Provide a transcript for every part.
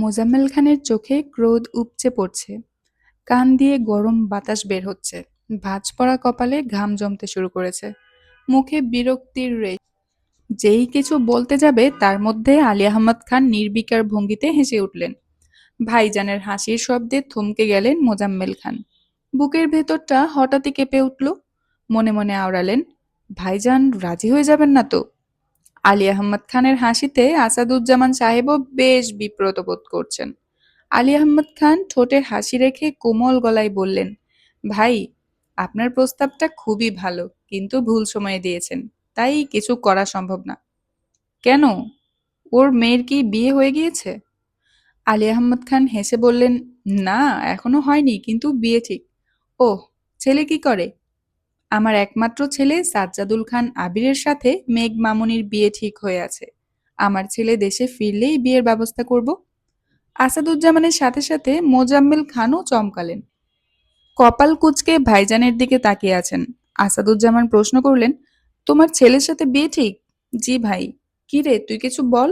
মোজাম্মেল খানের চোখে ক্রোধ উপচে পড়ছে, কান দিয়ে গরম বাতাস বের হচ্ছে, ভাঁজ পড়া কপালে ঘাম জমতে শুরু করেছে, মুখে বিরক্তির রেশ। যেই কিছু বলতে যাবে তার মধ্যে আলী আহমদ খান নির্বিকার ভঙ্গিতে হেসে উঠলেন। ভাইজানের হাসির শব্দে থমকে গেলেন মোজাম্মেল খান। বুকের ভেতরটা হঠাৎই কেঁপে উঠল। মনে মনে আওড়ালেন, ভাইজান রাজি হয়ে যাবেন না তো? আলী আহমদ খানের হাসিতে আসাদুজ্জামান সাহেবও বেশ বিব্রত বোধ করছেন। আলী আহমদ খান ঠোঁটে হাসি রেখে কোমল গলায় বললেন, ভাই, আপনার প্রস্তাবটা খুবই ভালো, কিন্তু ভুল সময়ে দিয়েছেন, তাই কিছু করা সম্ভব না। কেন? ওর মেয়ের কি বিয়ে হয়ে গিয়েছে? আলী আহমদ খান হেসে বললেন, না, এখনো হয়নি, কিন্তু বিয়ে ঠিক। ওহ, ছেলে কি করে? আমার একমাত্র ছেলে সাজ্জাদুল খান আবিরের সাথে মেঘ মামুনির বিয়ে ঠিক হয়ে আছে। আমার ছেলে দেশে ফিরলেই বিয়ের ব্যবস্থা করব। আসাদুজ্জামানের সাথে সাথে মোজাম্মেল খানও চমকালেন। কপাল কুঁচকে ভাইজানের দিকে তাকিয়ে আছেন। আসাদুজ্জামান প্রশ্ন করলেন, তোমার ছেলের সাথে বিয়ে ঠিক? জি ভাই। কি রে, তুই কিছু বল।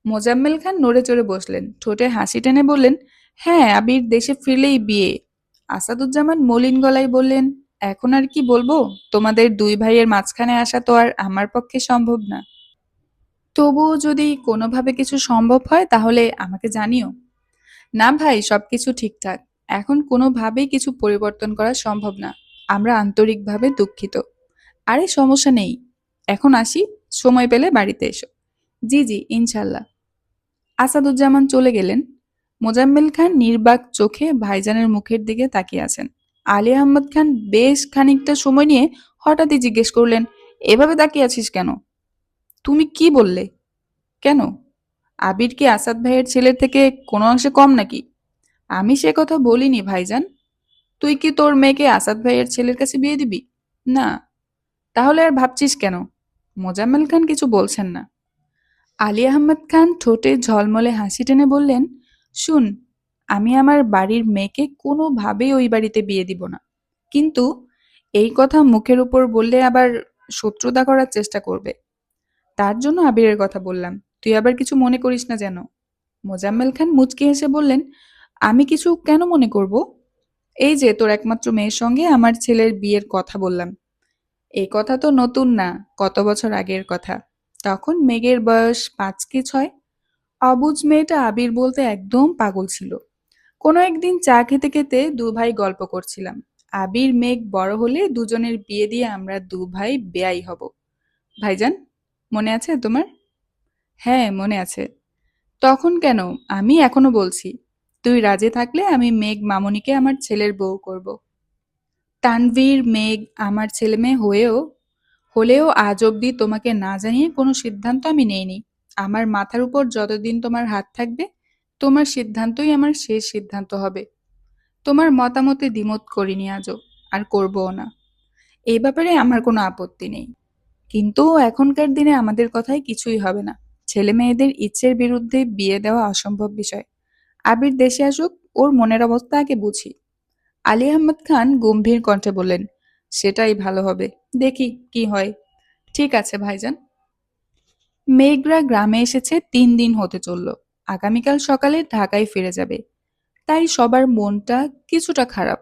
মোজাম্মেল খান নড়ে চড়ে বসলেন, ঠোঁটে হাসি টেনে বললেন, হ্যাঁ, আবির দেশে ফিরলেই বিয়ে। আসাদুজ্জামান মলিন গলায় বললেন, এখন আর কি বলবো, তোমাদের দুই ভাইয়ের মাঝখানে আসা তো আর আমার পক্ষে সম্ভব না। তবুও যদি কোনোভাবে কিছু সম্ভব হয় তাহলে আমাকে জানিও। না ভাই, সবকিছু ঠিকঠাক। এখন কোনোভাবেই কিছু পরিবর্তন করা সম্ভব না। আমরা আন্তরিকভাবে দুঃখিত। আরে সমস্যা নেই। এখন আসি, সময় পেলে বাড়িতে এসো। জি জি, ইনশাল্লাহ। আসাদুজ্জামান চলে গেলেন। মোজাম্মেল খান নির্বাক চোখে ভাইজানের মুখের দিকে তাকিয়ে আছেন। আলী আহমদ খান বেশ খানিকটা সময় নিয়ে হঠাৎই জিজ্ঞেস করলেন, এভাবে তাকিয়ে আছিস কেন? তুমি কি বললে? কেন? আবির কি আসাদ ভাইয়ের ছেলের থেকে কোনো অংশে কম নাকি? আমি সে কথা বলিনি ভাইজান। তুই কি তোর মেয়েকে আসাদ ভাইয়ের ছেলের কাছে বিয়ে দিবি? না। তাহলে আর ভাবছিস কেন? মোজাম্মেল খান কিছু বলছেন না। আলী আহমদ খান ঠোঁটে ঝলমলে হাসি টেনে বললেন, শুন, আমি আমার বাড়ির মেয়েকে কোনোভাবেই ওই বাড়িতে বিয়ে দিব না। কিন্তু এই কথা মুখের উপর বললে আবার শত্রুতা করার চেষ্টা করবে। তার জন্য আবিরের কথা বললাম। তুই আবার কিছু মনে করিস না যেন। মোজাম্মেল খান মুচকি হেসে বললেন, আমি কিছু কেন মনে করব? এই যে তোর একমাত্র মেয়ের সঙ্গে আমার ছেলের বিয়ের কথা বললাম। এই কথা তো নতুন না, কত বছর আগের কথা। তখন মেঘের বয়স 5 কি 6। অবুঝ মেয়েটা আবির বলতে একদম পাগল ছিল। কোনো একদিন চা খেতে খেতে দু ভাই গল্প করছিলাম। আবির মেঘ বড় হলে দুজনের বিয়ে দিয়ে আমরা দু ভাই বেয়াই হব। ভাইজান, মনে আছে তোমার? হ্যাঁ, মনে আছে। তখন কেন, আমি এখনো বলছি, তুই রাজি থাকলে আমি মেঘ মামুনিকে আমার ছেলের বউ করব। তানভীর, মেঘ আমার ছেলেমেয়ে হলেও আজ অবধি তোমাকে না জানিয়ে কোনো সিদ্ধান্ত আমি নেইনি। আমার মাথার উপর যতদিন তোমার হাত থাকবে, তোমার সিদ্ধান্তই আমার শেষ সিদ্ধান্ত হবে। তোমার মতামতে দ্বিমত করিনি আজও, আর করবও না। এই ব্যাপারে আমার কোনো আপত্তি নেই। কিন্তু এখনকার দিনে আমাদের কথায় কিছুই হবে না। ছেলে মেয়েদের ইচ্ছের বিরুদ্ধে বিয়ে দেওয়া অসম্ভব বিষয়। আবির দেশে আসুক, ওর মনের অবস্থা আগে বুঝি। আলী আহমদ খান গম্ভীর কণ্ঠে বললেন, সেটাই ভালো হবে। দেখি কি হয়। ঠিক আছে ভাইজান। মেঘরা গ্রামে এসেছে 3 দিন হতে চলল। আগামীকাল সকালে ঢাকায় ফিরে যাবে। তাই সবার মনটা কিছুটা খারাপ।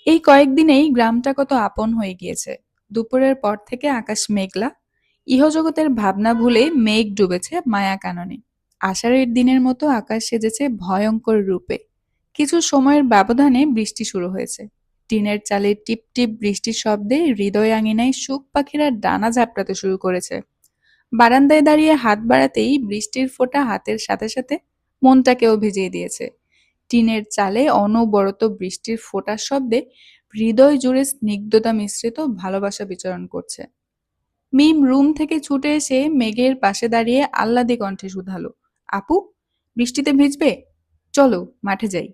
এই কয়েকদিনেই গ্রামটা কত আপন হয়ে গিয়েছে। দুপুরের পর থেকে আকাশ মেঘলা। ইহজগতের ভাবনা ভুলে মেঘ ডুবেছে মায়া কাননে। আষাঢ়ের দিনের মতো আকাশ সেজেছে ভয়ঙ্কর রূপে। কিছু সময়ের ব্যবধানে বৃষ্টি শুরু হয়েছে। টিনের চালে টিপ টিপ বৃষ্টির শব্দে হৃদয় আঙিনায় শুক পাখিরা ডানা ঝাপটাতে শুরু করেছে। বারান্দায় দাঁড়িয়ে হাত বাড়াতেই বৃষ্টির ফোঁটা হাতের সাথে সাথে মনটাকেও ভিজিয়ে দিয়েছে। টিনের চালে অনবরত বৃষ্টির ফোঁটার শব্দে হৃদয় জুড়ে স্নিগ্ধতা মিশ্রিত ভালোবাসা বিচরণ করছে। মিম রুম থেকে ছুটে এসে মেঘের পাশে দাঁড়িয়ে আহ্লাদে কণ্ঠে শুধালো, আপু, বৃষ্টিতে ভিজবে? চলো মাঠে যাই।